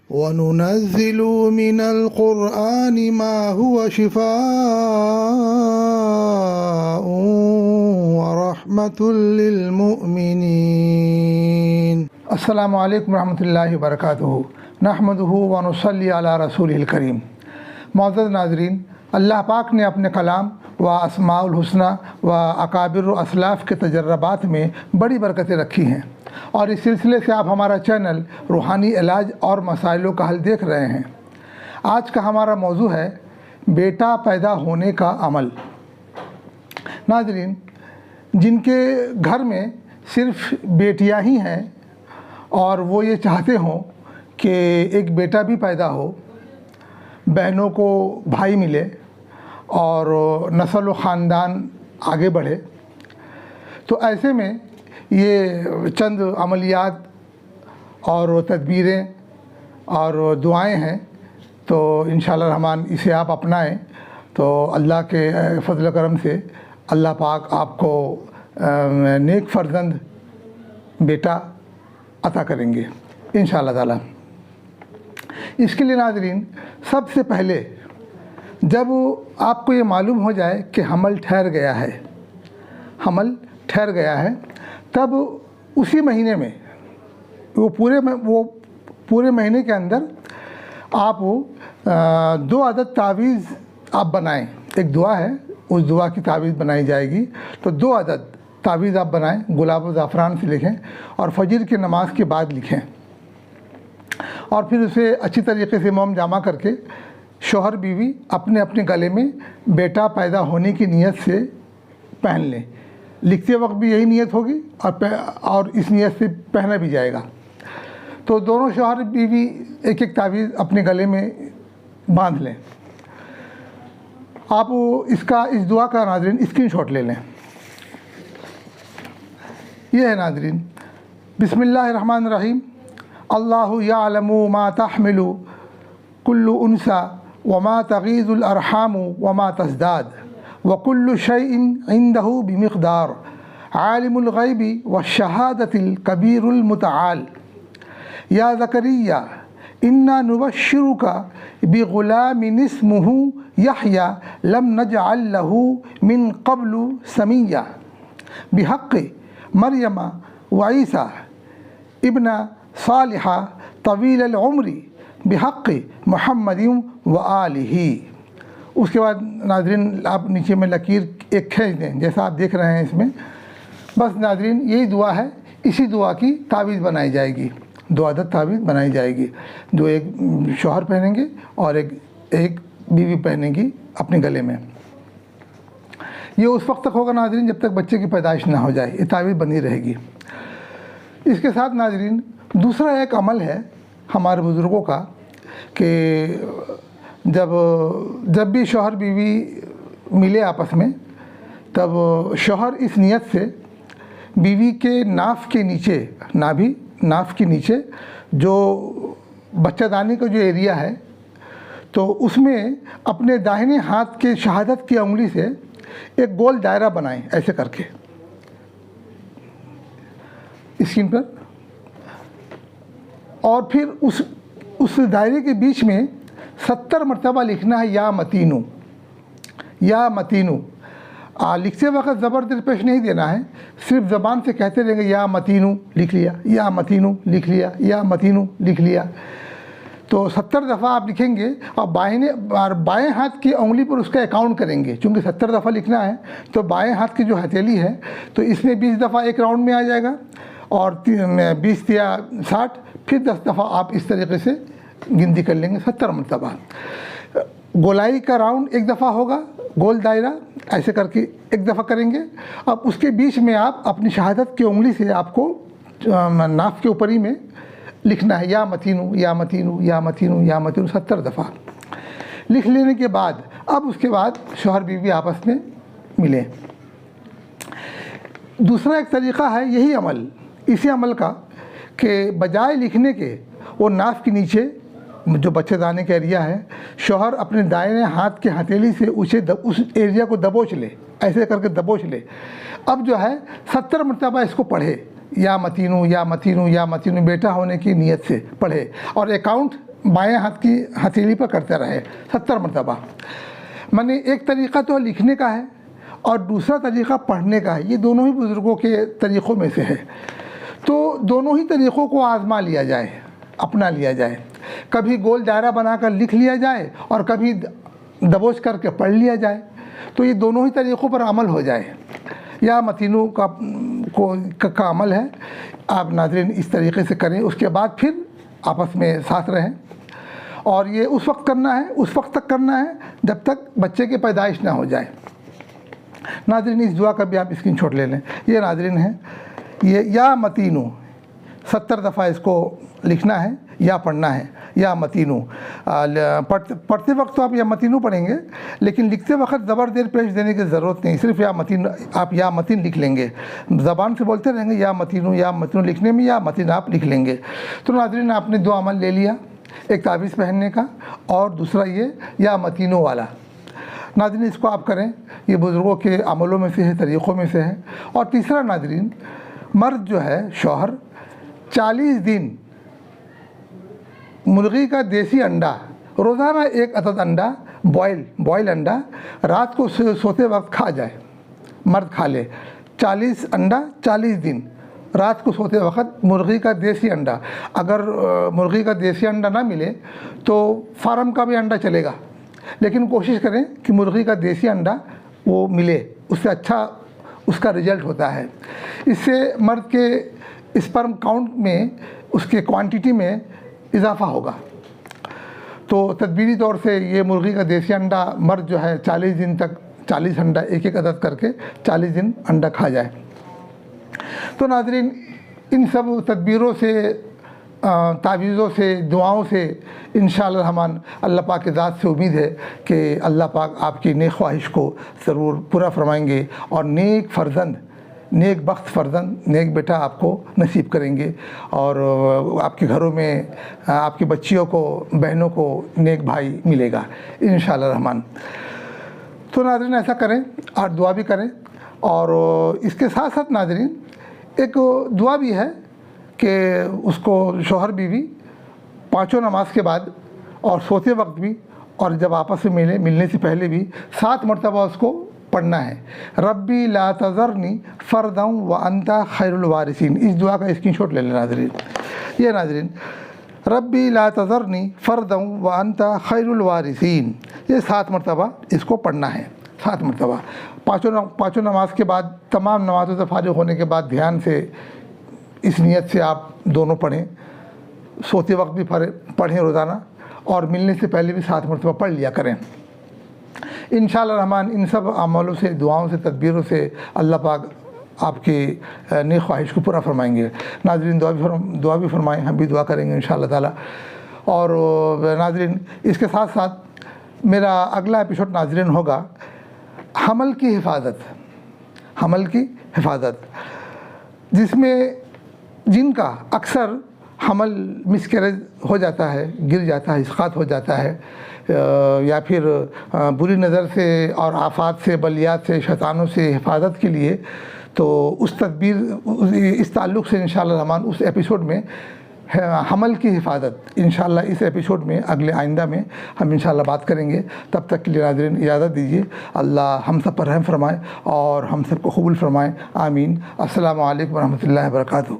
वनुनज़्ज़िलु मिनल क़ुरआनि मा हुवा शिफ़ाउन व रहमतुल लिल मुमिनीन। अस्सलामु अलैकुम रहमतुल्लाहि व बरकातुहू। नहमदुहू व नुसल्ली अला रसूलिल करीम। मुअज़्ज़ज़ नाज़रीन, अल्लाह पाक ने अपने कलाम व अस्माउल हुस्ना व अकाबिर असलाफ़ के तजर्रबात में बड़ी बरकतें रखी हैं और इस सिलसिले से आप हमारा चैनल रूहानी इलाज और मसाइलों का हल देख रहे हैं। आज का हमारा मौजू है बेटा पैदा होने का अमल। नाज़रीन, जिनके घर में सिर्फ़ बेटियां ही हैं और वो ये चाहते हों कि एक बेटा भी पैदा हो, बहनों को भाई मिले और नस्ल व ख़ानदान आगे बढ़े, तो ऐसे में ये चंद अमलियात और तदबीरें और दुआएं हैं। तो इंशाअल्लाह रहमान इसे आप अपनाएं तो अल्लाह के फजल करम से अल्लाह पाक आपको नेक फ़र्जंद बेटा अता करेंगे इंशाअल्लाह ताला। इसके लिए नाज़रीन, सबसे पहले जब आपको ये मालूम हो जाए कि हमल ठहर गया है, तब उसी महीने में वो पूरे महीने के अंदर आप 2 अदद तावीज़ आप बनाएं। एक दुआ है, उस दुआ की तावीज़ बनाई जाएगी। तो 2 अदद तावीज़ आप बनाएं, गुलाब ज़ाफ़रान से लिखें और फजर की नमाज के बाद लिखें और फिर उसे अच्छी तरीके से मोम जामा करके शौहर बीवी अपने अपने गले में बेटा पैदा होने की नीयत से पहन लें। लिखते वक्त भी यही नीयत होगी और इस नीयत से पहना भी जाएगा। तो दोनों शौहर बीवी एक एक तावीज़ अपने गले में बांध लें। आप इस दुआ का नाज़रीन स्क्रीनशॉट ले लें। यह है नाज़रीन, बिस्मिल्लाहिर्रहमानिर्रहीम। अल्लाहु यअलमु मा तहमिलु कुल्लु उनसा व मा तगीज़ुल अरहामु व मा तज़दाद व कुल्लु शैइन इंदहु बिमिक़दार आलिमुल ग़ैबि व शहादतिल कबीरुल मुतआल। या ज़करिया इन्ना नुबश्शिरुका बिग़ुलामिन इस्मुहु यहया लम नजअल लहू मिन क़ब्लु समिय्या बिहक़्क़ि मरियमा व ईसा इब्ना सालिहा तवील उम्री बिहक़्क़ि मुहम्मदिन व आलिही। उसके बाद नाज़रीन आप नीचे में लकीर एक खींच दें, जैसा आप देख रहे हैं इसमें। बस नाज़रीन, यही दुआ है। इसी दुआ की तावीज़ बनाई जाएगी, 2 अदद तावीज़ बनाई जाएगी, जो एक शौहर पहनेंगे और एक बीवी पहनेगी अपने गले में। ये उस वक्त तक होगा नाज़रीन जब तक बच्चे की पैदाइश ना हो जाए, ये तावीज़ बनी रहेगी। इसके साथ नाज़रीन दूसरा एक अमल है हमारे बुज़ुर्गों का कि जब भी शौहर बीवी मिले आपस में, तब शौहर इस नियत से बीवी के नाफ के नीचे जो बच्चादानी का जो एरिया है, तो उसमें अपने दाहिने हाथ के शहादत की उंगली से एक गोल दायरा बनाएं, ऐसे करके स्क्रीन पर। और फिर उस दायरे के बीच में 70 मरतबा लिखना है या मतीनू। लिखते वक्त ज़बर दरपेश नहीं देना है, सिर्फ ज़बान से कहते रहेंगे या मतीनू लिख लिया, या मतीनू लिख लिया, या मतीनू लिख लिया। तो 70 दफ़ा आप लिखेंगे और बाएं हाथ की उंगली पर उसका अकाउंट करेंगे। चूँकि 70 दफ़ा लिखना है तो बाएं हाथ की जो हथेली है तो इसमें 20 दफ़ा एक राउंड में आ जाएगा और 20 या 60, फिर 10 दफ़ा आप इस तरीके से गिनती कर लेंगे 70 मरतबा। गोलाई का राउंड एक दफ़ा होगा, गोल दायरा ऐसे करके एक दफ़ा करेंगे। अब उसके बीच में आप अपनी शहादत की उंगली से आपको नाफ के ऊपर ही में लिखना है या मतीनू 70 दफ़ा लिख लेने के बाद अब उसके बाद शौहर बीवी आपस में मिलें। दूसरा एक तरीक़ा है यही अमल, इसी अमल का, कि बजाय लिखने के वो नाफ के नीचे जो बच्चेदानी का एरिया है, शौहर अपने दाहिने हाथ के हथेली से उस एरिया को दबोच ले, ऐसे करके दबोच ले। अब जो है 70 मरतबा इसको पढ़े, या मतीनू बेटा होने की नीयत से पढ़े और अकाउंट बाएं हाथ की हथेली पर करते रहे 70 मरतबा। माने एक तरीक़ा तो लिखने का है और दूसरा तरीक़ा पढ़ने का है। ये दोनों ही बुज़ुर्गों के तरीक़ों में से है। तो दोनों ही तरीक़ों को आज़मा लिया जाए, अपना लिया जाए। कभी गोल दायरा बनाकर लिख लिया जाए और कभी दबोच करके पढ़ लिया जाए। तो ये दोनों ही तरीक़ों पर अमल हो जाए। या मतीनों का अमल है। आप नाज़रीन इस तरीक़े से करें, उसके बाद फिर आपस में साथ रहें। और ये उस वक्त करना है, उस वक्त तक करना है जब तक बच्चे की पैदाइश ना हो जाए। नाज़रीन इस दुआ का भी आप स्क्रीनशॉट ले लें। ये नाज़रीन है, ये या मतीनू 70 दफ़ा इसको लिखना है या पढ़ना है। या मतीनू पढ़ते वक्त तो आप या मतीनू पढ़ेंगे, लेकिन लिखते वक्त ज़बर देर पेश देने की ज़रूरत नहीं। सिर्फ या मतीन, आप या मतीन लिख लेंगे, ज़बान से बोलते रहेंगे या मतीनू लिखने में या मतीन आप लिख लेंगे। तो नाज़रीन आपने 2 अमल ले लिया, एक तावीज़ पहनने का और दूसरा ये या मतीनू वाला। नाज़रीन इसको आप करें, ये बुज़ुर्गों के अमलों में से है, तरीक़ों में से है। और तीसरा नाज़रीन, मर्द जो है शौहर 40 दिन मुर्गी का देसी अंडा, रोज़ाना 1 अदद अंडा बॉयल अंडा रात को सोते वक्त खा जाए। मर्द खा ले 40 अंडा 40 दिन, रात को सोते वक्त मुर्गी का देसी अंडा। अगर मुर्गी का देसी अंडा ना मिले तो फार्म का भी अंडा चलेगा, लेकिन कोशिश करें कि मुर्गी का देसी अंडा वो मिले, उससे अच्छा उसका रिज़ल्ट होता है। इससे मर्द के स्पर्म काउंट में, उसके क्वांटिटी में इजाफ़ा होगा। तो तदबीरी तौर से ये मुर्गी का देसी अंडा मर्द जो है 40 दिन तक 40 अंडा एक अदद करके 40 दिन अंडा खा जाए। तो नाज़रीन इन सब तदबीरों से, तावीज़ों से, दुआओं से इंशाअल्लाह रहमान अल्लाह पाक की ज़ात से उम्मीद है कि अल्लाह पाक आपकी नेक ख्वाहिश को ज़रूर पूरा फरमाएंगे और नेक फ़र्जंद, नेक बख्त फ़र्जंद, नेक बेटा आपको नसीब करेंगे। और आपके घरों में आपकी बच्चियों को, बहनों को नेक भाई मिलेगा इंशाअल्लाह रहमान। तो नाज़रीन ऐसा करें और दुआ भी करें। और इसके साथ साथ नाज़रीन एक दुआ भी है कि उसको शौहर बीवी 5 नमाज के बाद और सोते वक्त भी और जब आपस में मिलने से पहले भी 7 मरतबा उसको पढ़ना है। रब्बी ला तज़रनी फ़र्दन व अंता खैरुल वारिसीन। इस दुआ का स्क्रीनशॉट ले लें नाज़रीन। ये नाज़रीन, रब्बी ला तज़रनी फ़र्दन व अंता खैरुल वारिसीन, ये 7 मरतबा इसको पढ़ना है। 7 मरतबा पाँचों नमाज के बाद, तमाम नमाज़ों से फारिग होने के बाद ध्यान से इस नियत से आप दोनों पढ़ें। सोते वक्त भी पढ़ें रोज़ाना और मिलने से पहले भी 7 मरतबा पढ़ लिया करें। इंशाअल्लाह रहमान इन सब अमलों से, दुआओं से, तदबीरों से अल्लाह पाक आपकी नेक ख्वाहिश को पूरा फरमाएंगे। नाज़रीन दुआ भी फरमाएँ, हम भी दुआ करेंगे इंशाअल्लाह ताला। और नाज़रीन इसके साथ साथ मेरा अगला एपिसोड नाज़रीन होगा हमल की हिफाजत, हमल की हिफाजत, जिसमें जिनका अक्सर हमल मिसकैरेज हो जाता है, गिर जाता है, इस्क़ात हो जाता है, या फिर बुरी नज़र से और आफात से, बलियात से, शैतानों से हिफाजत के लिए, तो उस तदबीर, इस ताल्लुक़ से इंशाअल्लाह रहमान उस एपिसोड में हमल की हिफाजत इंशाअल्लाह इस एपिसोड में, अगले आइंदा में हम इंशाअल्लाह बात करेंगे। तब तक के लिए नाज़रीन इजाज़त दीजिए। अल्लाह हम सब पर रहम फरमाए और हम सब को कबूल फरमाए। आमीन। अस्सलामु अलैकुम व रहमतुल्लाहि व बरकातुहू।